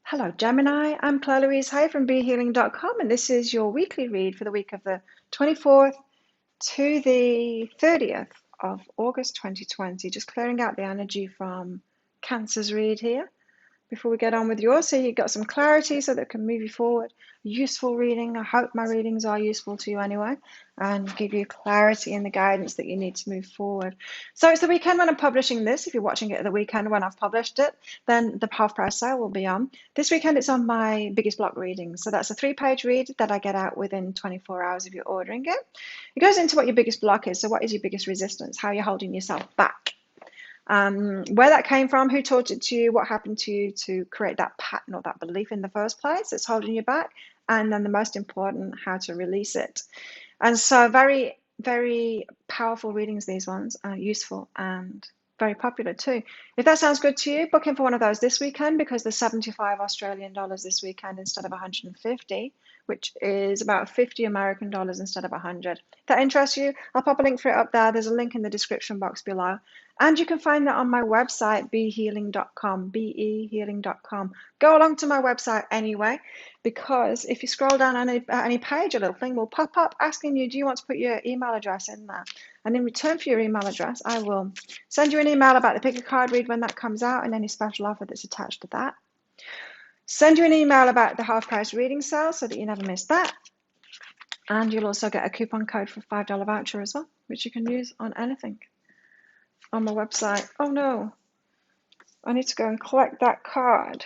Hello, Gemini. I'm Claire Louise Hay from BeHealing.com, and this is your weekly read for the week of the 24th to the 30th of August 2020. Just clearing out the energy from Cancer's read here before we get on with yours, so you got some clarity so that it can move you forward. Useful reading. I hope my readings are useful to you anyway and give you clarity and the guidance that you need to move forward. So it's the weekend when I'm publishing this. If you're watching it at the weekend when I've published it, then the half price sale will be on. This weekend it's on my biggest block reading. So that's a 3-page read that I get out within 24 hours if you're ordering it. It goes into what your biggest block is. So what is your biggest resistance? How you're holding yourself back. Where that came from, who taught it to you, what happened to you to create that pattern or that belief in the first place that's holding you back, and then the most important, how to release it. And so very, very powerful readings, these ones are useful and very popular too. If that sounds good to you, book in for one of those this weekend because there's 75 Australian dollars this weekend instead of 150, which is about 50 American dollars instead of 100. If that interests you, I'll pop a link for it up there. There's a link in the description box below. And you can find that on my website, behealing.com, behealing.com. Go along to my website anyway, because if you scroll down any page, a little thing will pop up asking you, do you want to put your email address in there? And in return for your email address, I will send you an email about the Pick a Card read when that comes out and any special offer that's attached to that. Send you an email about the half price reading sale so that you never miss that. And you'll also get a coupon code for a $5 voucher as well, which you can use on anything on my website. Oh no, I need to go and collect that card.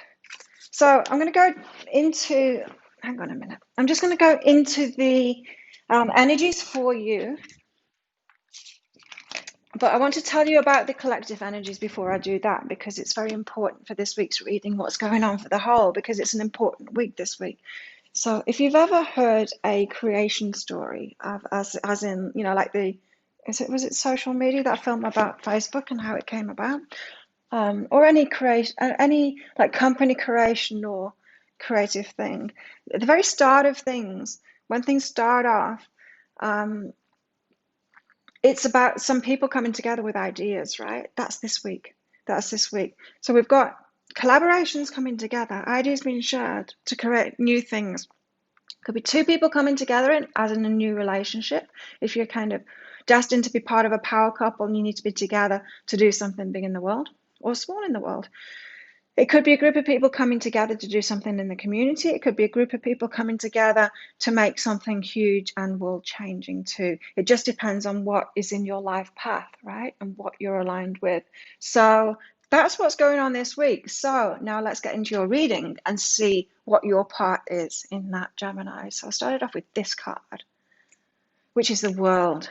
So I'm going to go into, hang on a minute. I'm just going to go into the energies for you. But I want to tell you about the collective energies before I do that, because it's very important for this week's reading, what's going on for the whole, because it's an important week this week. So if you've ever heard a creation story, as in, you know, like was it social media, that film about Facebook and how it came about? Or any creation, any like company creation or creative thing. At the very start of things, when things start off, it's about some people coming together with ideas, right? That's this week. That's this week. So we've got collaborations coming together, ideas being shared to create new things. Could be two people coming together as in a new relationship. If you're kind of destined to be part of a power couple and you need to be together to do something big in the world or small in the world. It could be a group of people coming together to do something in the community. It could be a group of people coming together to make something huge and world changing too. It just depends on what is in your life path, right? And what you're aligned with. So that's what's going on this week. So now let's get into your reading and see what your part is in that, Gemini. So I started off with this card, which is the world.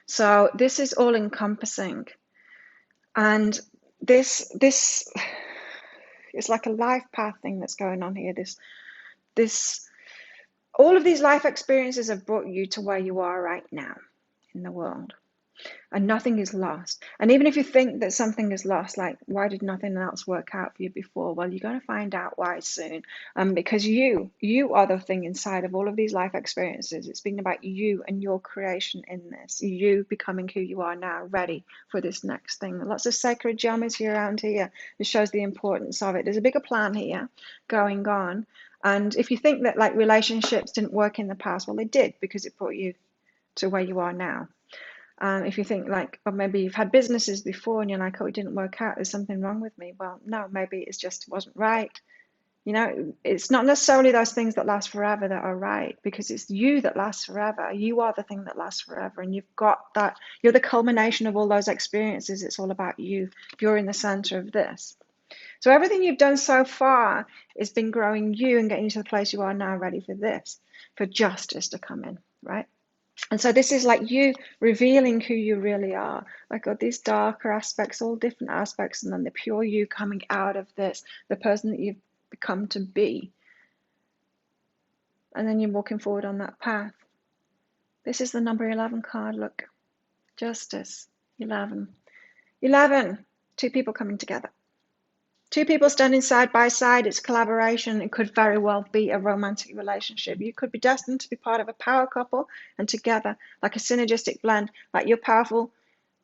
So this is all encompassing. And this is like a life path thing that's going on here. All of these life experiences have brought you to where you are right now in the world, and nothing is lost. And even if you think that something is lost, like why did nothing else work out for you before? Well, you're going to find out why soon, because you are the thing inside of all of these life experiences. It's been about you and your creation in this, you becoming who you are now, ready for this next thing. Lots of sacred geometry around here that shows the importance of it. There's a bigger plan here going on. And if you think that like relationships didn't work in the past, well, they did, because it brought you to where you are now. If you think like, or maybe you've had businesses before and you're like, oh, it didn't work out, there's something wrong with me. Well, no, maybe it just wasn't right. You know, it's not necessarily those things that last forever that are right, because it's you that lasts forever. You are the thing that lasts forever, and you've got that. You're the culmination of all those experiences. It's all about you. You're in the center of this. So everything you've done so far has been growing you and getting you to the place you are now, ready for this, for justice to come in, right? And so this is like you revealing who you really are. Like got these darker aspects, all different aspects, and then the pure you coming out of this, the person that you've become to be. And then you're walking forward on that path. This is the number 11 card, look. Justice, 11. 11, two people coming together. Two people standing side by side, it's collaboration. It could very well be a romantic relationship. You could be destined to be part of a power couple and together, like a synergistic blend, like you're powerful,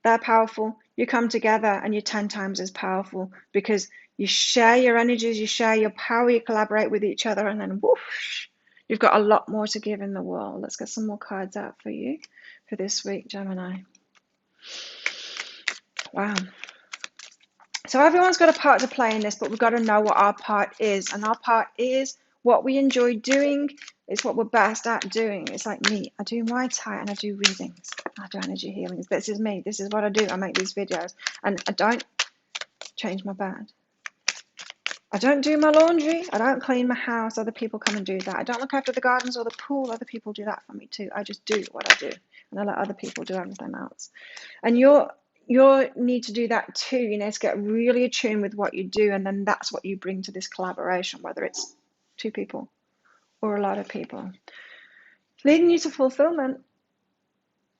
they're powerful, you come together and you're 10 times as powerful because You share your energies, you share your power, you collaborate with each other, and then whoosh, you've got a lot more to give in the world. Let's get some more cards out for you for this week, Gemini. Wow. So everyone's got a part to play in this, but we've got to know what our part is. And our part is what we enjoy doing. It's what we're best at doing. It's like me. I do Muay Thai and I do readings. I do energy healings. This is me. This is what I do. I make these videos. And I don't change my bed. I don't do my laundry. I don't clean my house. Other people come and do that. I don't look after the gardens or the pool. Other people do that for me too. I just do what I do. And I let other people do everything else. And you need to do that too, to get really attuned with what you do, and then that's what you bring to this collaboration, whether it's 2 people or a lot of people. Leading you to fulfillment,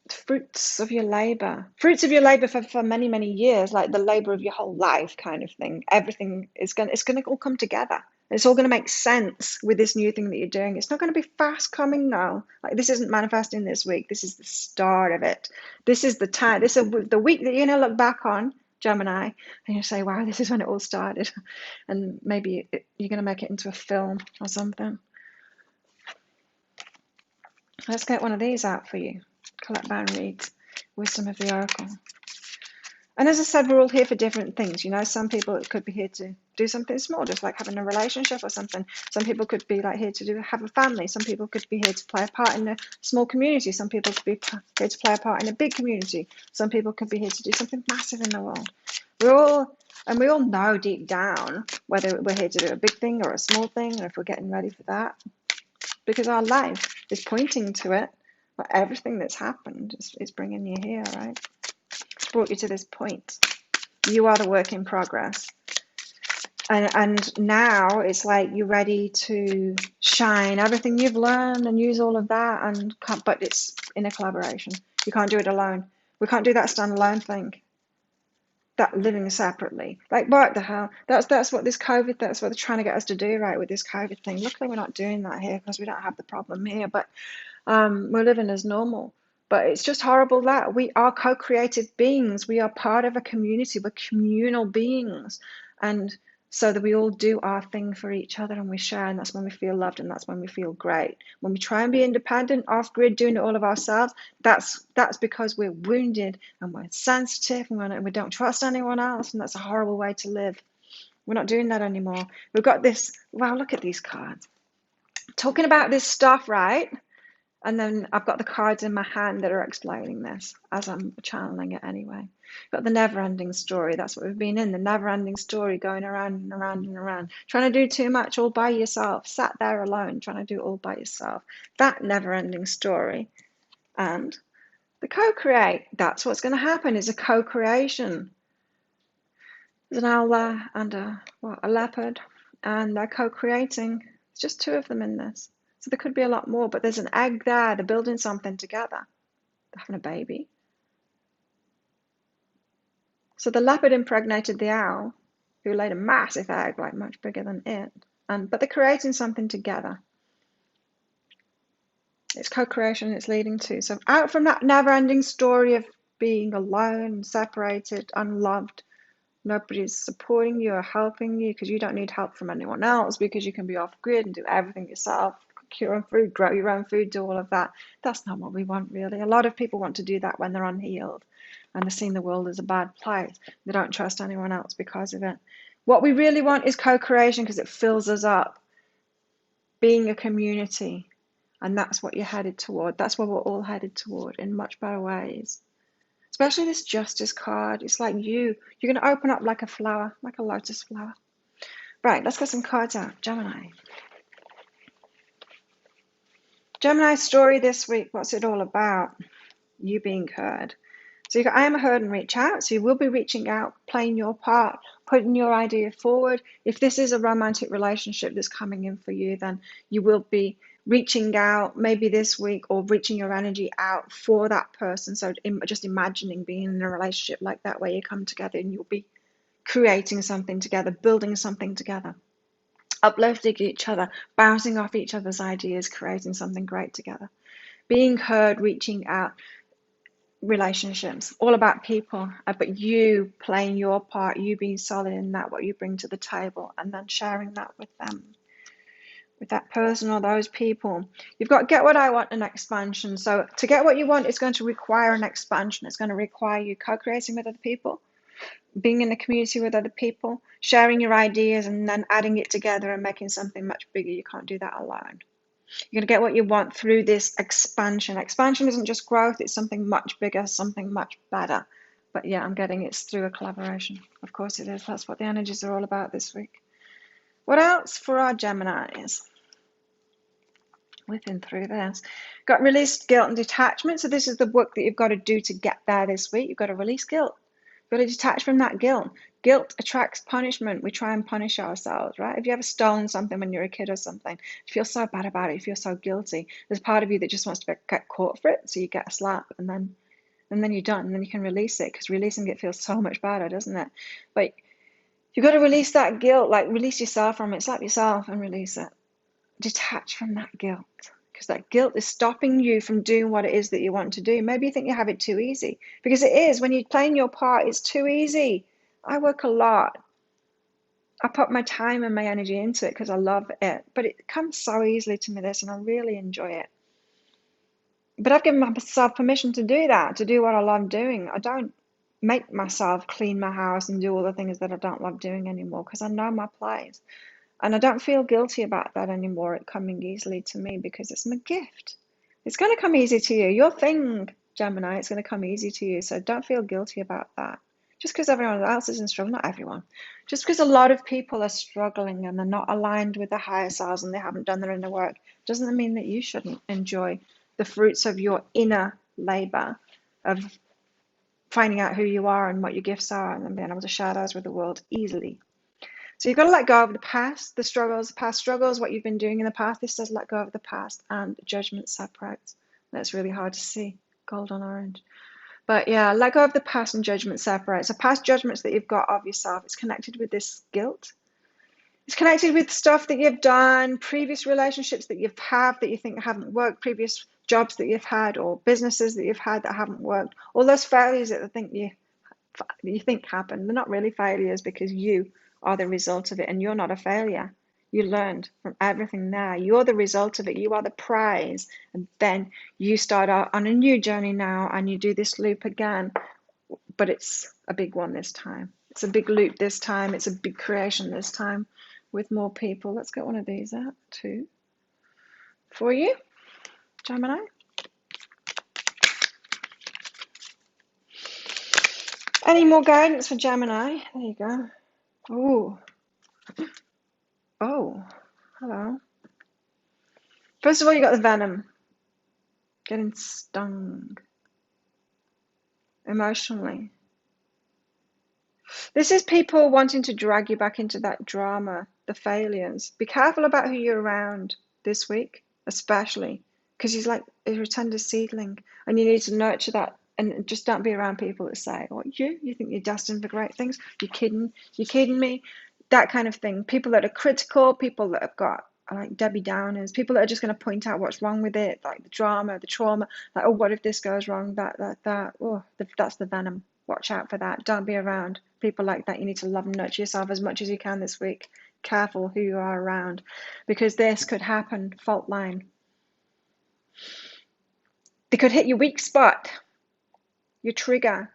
fruits of your labor for many, many years, like the labor of your whole life kind of thing. Everything is it's going to all come together. It's all going to make sense with this new thing that you're doing. It's not going to be fast coming now. Like, this isn't manifesting this week. This is the start of it. This is the time. This is the week that you're going to look back on, Gemini, and you say, wow, this is when it all started. And maybe you're going to make it into a film or something. Let's get one of these out for you. Collect Baron reads Wisdom of the Oracle. And as I said, we're all here for different things. Some people could be here to do something small, just like having a relationship or something. Some people could be like here to have a family. Some people could be here to play a part in a small community. Some people could be here to play a part in a big community. Some people could be here to do something massive in the world. We all know deep down whether we're here to do a big thing or a small thing, or if we're getting ready for that, because our life is pointing to it. But everything that's happened is bringing you here, right? It's brought you to this point. You are the work in progress. And now it's like you're ready to shine everything you've learned and use all of that, but it's in a collaboration. You can't do it alone. We can't do that standalone thing. That living separately. Like, what the hell? That's what this COVID, that's what they're trying to get us to do, right, with this COVID thing. Luckily, we're not doing that here because we don't have the problem here, but we're living as normal. But it's just horrible that we are co-creative beings. We are part of a community. We're communal beings. And so that we all do our thing for each other and we share, and that's when we feel loved, and that's when we feel great. When we try and be independent, off-grid, doing it all of ourselves, that's because we're wounded and we're sensitive and we don't trust anyone else, and that's a horrible way to live. We're not doing that anymore. We've got this, wow, look at these cards. Talking about this stuff, right? And then I've got the cards in my hand that are explaining this as I'm channeling it anyway. Got the never-ending story. That's what we've been in, the never-ending story, going around and around and around. Trying to do too much all by yourself. Sat there alone, trying to do it all by yourself. That never-ending story. And the co-create. That's what's going to happen, is a co-creation. There's an owl there and a leopard. And they're co-creating. There's just 2 of them in this. So there could be a lot more, but there's an egg there. They're building something together. They're having a baby. So the leopard impregnated the owl, who laid a massive egg, like much bigger than it. But they're creating something together. It's co-creation it's leading to. So out from that never-ending story of being alone, separated, unloved, nobody's supporting you or helping you because you don't need help from anyone else, because you can be off-grid and do everything yourself. Cook your own food, grow your own food, do all of that. That's not what we want, really. A lot of people want to do that when they're unhealed and they're seeing the world as a bad place. They don't trust anyone else because of it. What we really want is co-creation, because it fills us up. Being a community. And that's what you're headed toward. That's what we're all headed toward in much better ways. Especially this justice card. It's like you're going to open up like a flower, like a lotus flower. Right, let's get some cards out. Gemini. Gemini's story this week, what's it all about? You being heard. So I am heard and reach out. So you will be reaching out, playing your part, putting your idea forward. If this is a romantic relationship that's coming in for you, then you will be reaching out maybe this week, or reaching your energy out for that person. So just imagining being in a relationship like that, where you come together and you'll be creating something together, building something together, uplifting each other, bouncing off each other's ideas, creating something great together. Being heard, reaching out. relationships, all about people, but you playing your part, you being solid in that, what you bring to the table, and then sharing that with them, with that person or those people. You've got get what I want and expansion. So to get what you want, it's going to require an expansion. It's going to require you co-creating with other people, being in a community with other people, sharing your ideas, and then adding it together and making something much bigger. You can't do that alone. You're going to get what you want through this expansion. Expansion isn't just growth, it's something much bigger, something much better. But yeah, I'm getting it's through a collaboration. Of course it is. That's what the energies are all about this week. What else for our Geminis? Within through this. Got released guilt and detachment. So this is the work that you've got to do to get there this week. You've got to release guilt. You've got to detach from that guilt. Guilt attracts punishment. We try and punish ourselves, right? Have you ever stolen something when you're a kid or something? You feel so bad about it. You feel so guilty. There's part of you that just wants to get caught for it. So you get a slap and then you're done. And then you can release it because releasing it feels so much better, doesn't it? But you've got to release that guilt, like release yourself from it. Slap yourself and release it. Detach from that guilt, because that guilt is stopping you from doing what it is that you want to do. Maybe you think you have it too easy, because it is. When you're playing your part, it's too easy. I work a lot. I put my time and my energy into it because I love it, but it comes so easily to me, this, and I really enjoy it. But I've given myself permission to do that, to do what I love doing. I don't make myself clean my house and do all the things that I don't love doing anymore, because I know my place. And I don't feel guilty about that anymore, it coming easily to me, because it's my gift. It's going to come easy to you. Your thing, Gemini, it's going to come easy to you. So don't feel guilty about that. Just because everyone else is in struggle, not everyone. Just because a lot of people are struggling and they're not aligned with the higher selves and they haven't done their inner work, doesn't mean that you shouldn't enjoy the fruits of your inner labor of finding out who you are and what your gifts are, and then being able to share those with the world easily. So you've got to let go of the past, the struggles, past struggles, what you've been doing in the past. This says let go of the past, and judgment separates. That's really hard to see, gold on orange. But yeah, let go of the past and judgment separates. So past judgments that you've got of yourself, it's connected with this guilt. It's connected with stuff that you've done, previous relationships that you've had that you think haven't worked, previous jobs that you've had, or businesses that you've had that haven't worked. All those failures that you think happened, they're not really failures, because you are the result of it, and you're not a failure. You learned from everything there. You're the result of it. You are the prize. And then you start out on a new journey now, and you do this loop again. But it's a big one this time. It's a big loop this time. It's a big creation this time with more people. Let's get one of these out too for you, Gemini. Any more guidance for Gemini? There you go. Ooh. Oh, hello. First of all, you got the venom. Getting stung emotionally. This is people wanting to drag you back into that drama, the failures. Be careful about who you're around this week, especially, because he's like a tender seedling, and you need to nurture that. And just don't be around people that say, "Oh, you think you're destined for great things? You're kidding? You're kidding me?" That kind of thing. People that are critical, people that have got like Debbie Downers, people that are just going to point out what's wrong with it, like the drama, the trauma, like, oh, what if this goes wrong? That. Oh, that's the venom. Watch out for that. Don't be around people like that. You need to love and nurture yourself as much as you can this week. Careful who you are around, because this could happen. Fault line. They could hit your weak spot, your trigger.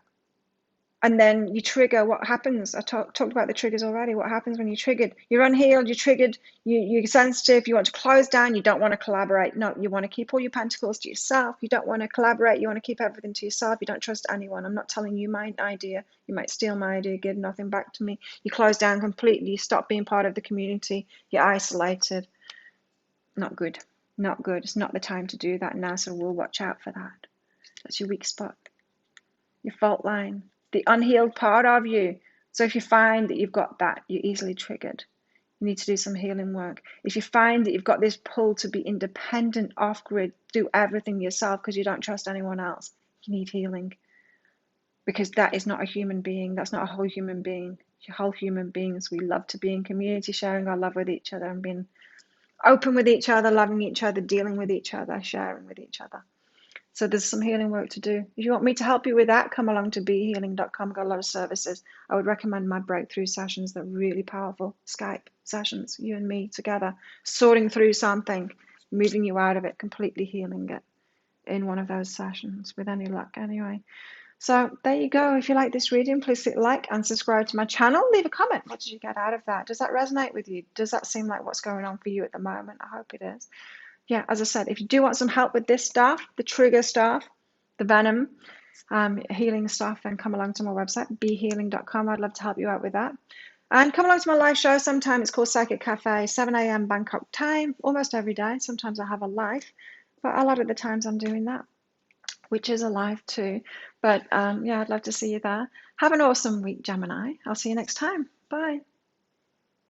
And then you trigger, what happens? I talked about the triggers already. What happens when you're triggered? You're unhealed, you're triggered, you're sensitive, you want to close down, you don't want to collaborate. No, you want to keep all your pentacles to yourself. You don't want to collaborate, you want to keep everything to yourself. You don't trust anyone. I'm not telling you my idea. You might steal my idea, give nothing back to me. You close down completely, you stop being part of the community, you're isolated. Not good. Not good. It's not the time to do that now, so we'll watch out for that. That's your weak spot, your fault line, the unhealed part of you. So if you find that you've got that, you're easily triggered. You need to do some healing work. If you find that you've got this pull to be independent, off-grid, do everything yourself because you don't trust anyone else, you need healing. Because that is not a human being. That's not a whole human being. Whole human beings, we love to be in community, sharing our love with each other and being open with each other, loving each other, dealing with each other, sharing with each other. So there's some healing work to do. If you want me to help you with that, come along to behealing.com. I've got a lot of services. I would recommend my breakthrough sessions. They're really powerful Skype sessions, you and me together, sorting through something, moving you out of it, completely healing it in one of those sessions with any luck anyway. So there you go. If you like this reading, please hit like and subscribe to my channel. Leave a comment. What did you get out of that? Does that resonate with you? Does that seem like what's going on for you at the moment? I hope it is. Yeah, as I said, if you do want some help with this stuff, the trigger stuff, the venom, healing stuff, then come along to my website, behealing.com. I'd love to help you out with that. And come along to my live show sometime. It's called Psychic Cafe, 7 a.m. Bangkok time, almost every day. Sometimes I have a live, but a lot of the times I'm doing that, which is a live too. But yeah, I'd love to see you there. Have an awesome week, Gemini. I'll see you next time. Bye.